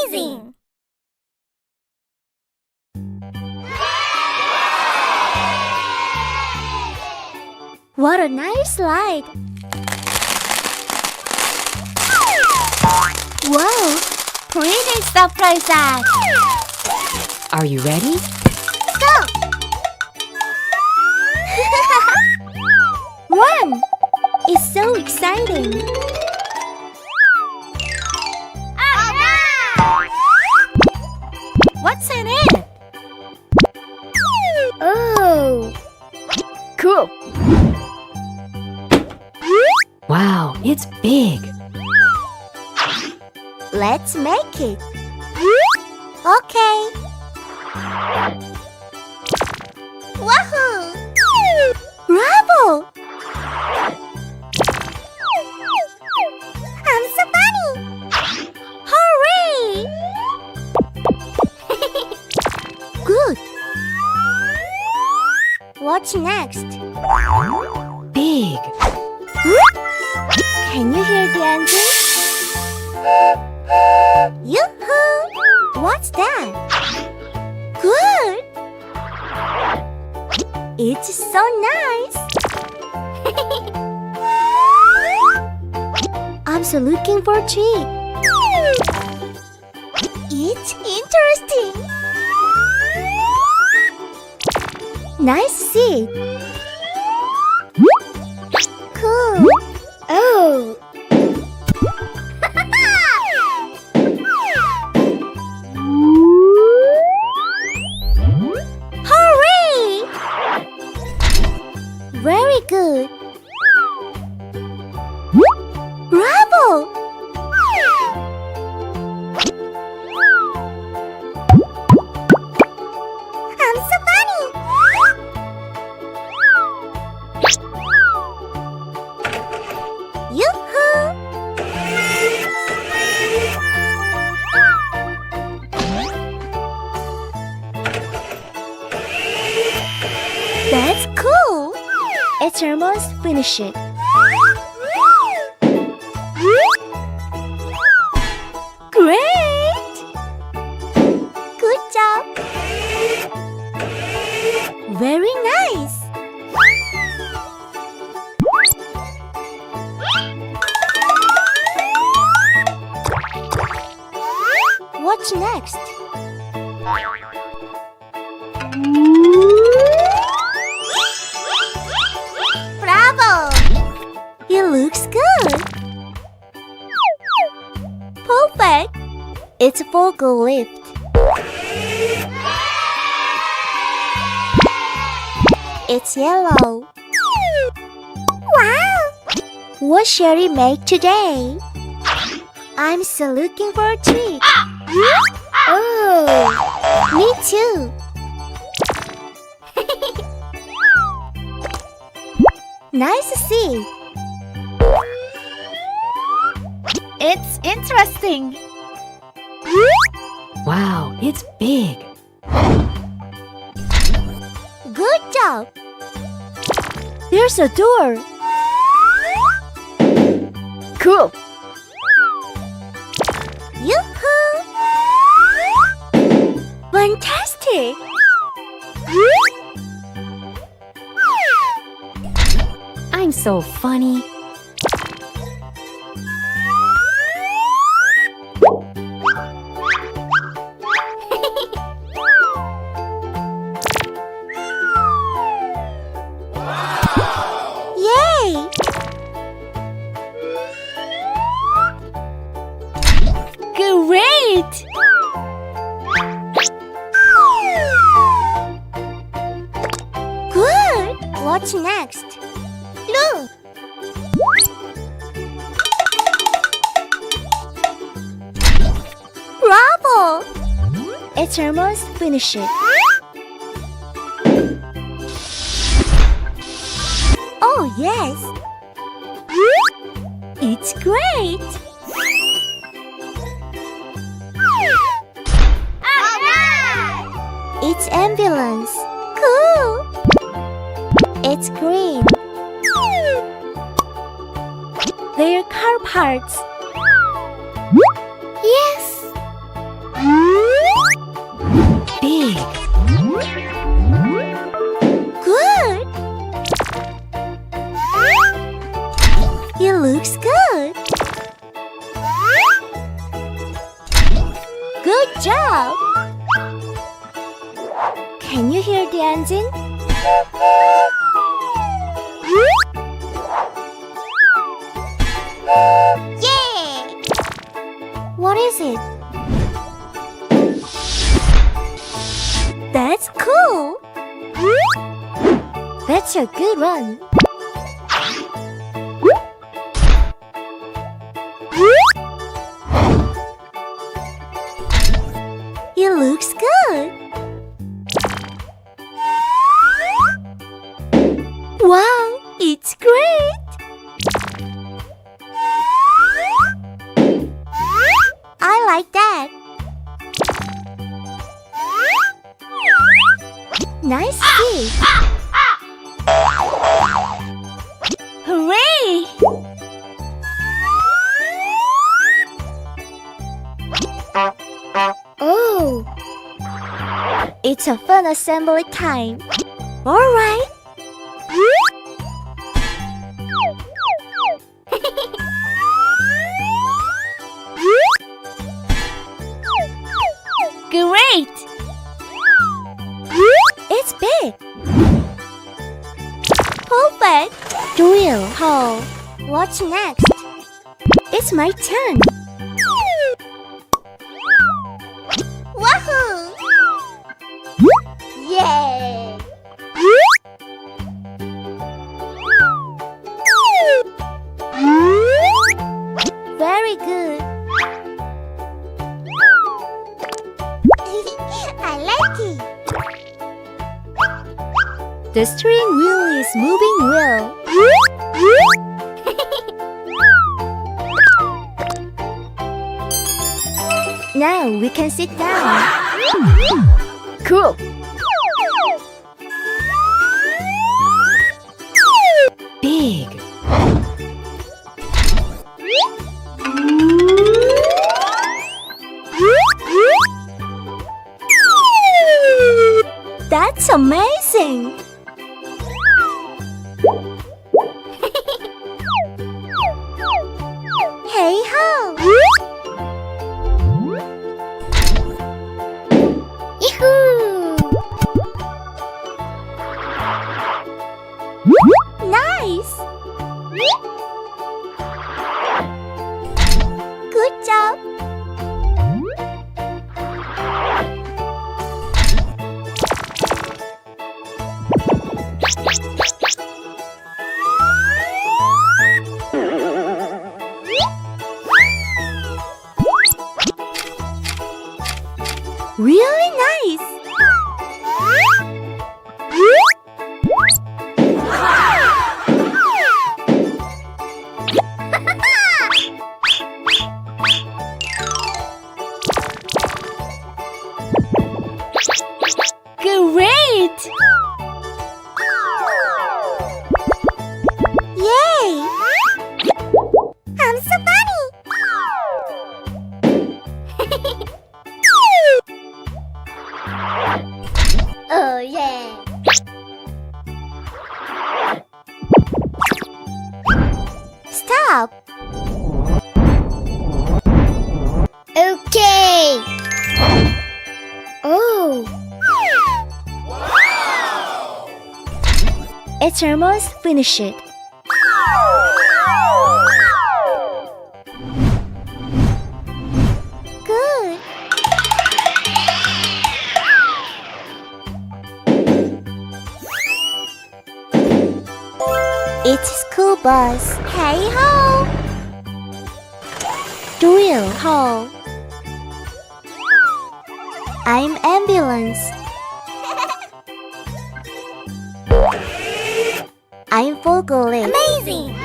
amazing! What a nice slide! Whoa! Pretty surprise that! Are you ready? Go! Run! It's so exciting! What's in it? Oh! Cool! Wow, it's big! Let's make it! Okay! Wahoo! Bravo! I'm so funny! Hooray! Good! What's next? Big! Can you hear the engine? Yoo-hoo! What's that? Good! It's so nice! I'm so looking for a treat. It's interesting! Nice seat! Cool! Oh! Hooray! Very good! Bravo! I'm so funny! Yoo-hoo! That's cool! It's almost finished. Great! Good job! Very nice! What's next? Bravo! It looks good! Perfect! It's a forklift. It's yellow. Wow! What shall we make today? I'm still looking for a treat. Oh, me too. Nice to see. It's interesting. Wow, it's big! Good job. There's a door. Cool! Yoo-hoo! Fantastic! I'm so funny! Yay! Great! Good! What's next? Look! Bravo! It's almost finished. Oh, yes! It's great! It's ambulance. Cool! It's green. They're car parts. Yes! Good job! Can you hear the engine? Yeah! What is it? That's cool! That's a good one. It looks good. Wow, it's great. I like that. Nice speed. Hooray! Oh, it's a fun assembly time. All right. Great! It's big. Perfect. Drill hole. What's next? It's my turn. Wahoo! Yay! Very good. I like it. The steering wheel is moving well. Now we can sit down. Cool. Big. That's amazing! Hey ho! Yahoo! Nice! Good job! Really nice! Great! Yay! I'm so funny! Oh yeah! Stop! Okay! Oh! It's almost finished. Good! It's school bus. Hey ho! Drill hole. I'm ambulance. I'm forklift. Amazing!